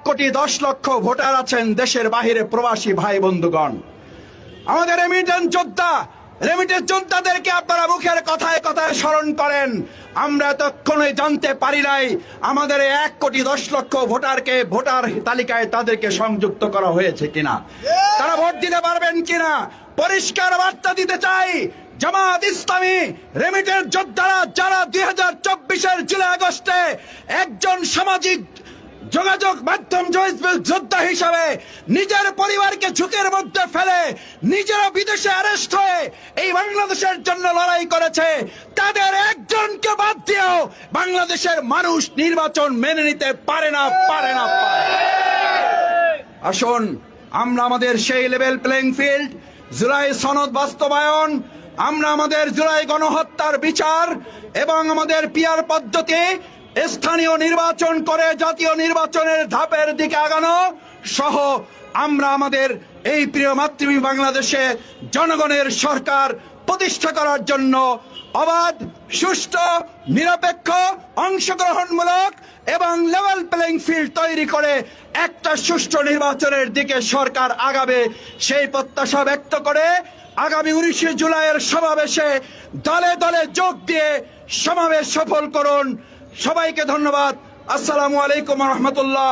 1,10,00,000 voter আছেন দেশের বাহিরে প্রবাসী ভাই বন্ধুগণ। আমাদের রেমিটেন্স যোদ্ধাদেরকে আপনারা মুখের কথায় কথায় স্মরণ করেন। আমরা এতক্ষণে জানতে পারি নাই আমাদের 1,10,00,000 ভোটারকে ভোটার তালিকায় তাদেরকে সংযুক্ত করা হয়েছে কিনা, তারা ভোট দিতে পারবেন কিনা। পরিষ্কার বার্তা দিতে চাই, জামাত ইসলামী রেমিটেন্স যোদ্ধারা যারা 2024-এর জুলাই আগস্টে একজন সামাজিক যোগাযোগ মাধ্যম যোদ্ধা হিসাবে নিজের পরিবারকে ঝুঁকির মধ্যে ফেলে নিজেরা বিদেশে অ্যারেস্ট হয়ে এই বাংলাদেশের জন্য লড়াই করেছে, তাদের একজনকে বাদ দিয়েও বাংলাদেশের মানুষ নির্বাচন মেনে নিতে পারে না। আসুন আমরা আমাদের সেই লেভেল প্লেইং ফিল্ড, জুলাই সনদ বাস্তবায়ন, আমরা আমাদের জুলাই গণহত্যার বিচার এবং আমাদের পিয়ার পদ্ধতি, স্থানীয় নির্বাচন করে জাতীয় নির্বাচনের ধাপের দিকে আগানো সহ আমরা আমাদের এই প্রিয় মাতৃভূমি বাংলাদেশে জনগণের সরকার প্রতিষ্ঠা করার জন্য অবাধ, সুষ্ঠু, নিরপেক্ষ, অংশগ্রহণমূলক এবং লেভেল প্লেইং ফিল্ড তৈরি করে একটা সুষ্ঠু নির্বাচনের দিকে সরকার আগাবে সেই প্রত্যাশা ব্যক্ত করে আগামী 19 জুলাইয়ের সমাবেশে দলে দলে যোগ দিয়ে সমাবেশ সফল করুন। সবাইকে ধন্যবাদ। আসসালামু আলাইকুম ওয়া রাহমাতুল্লাহ।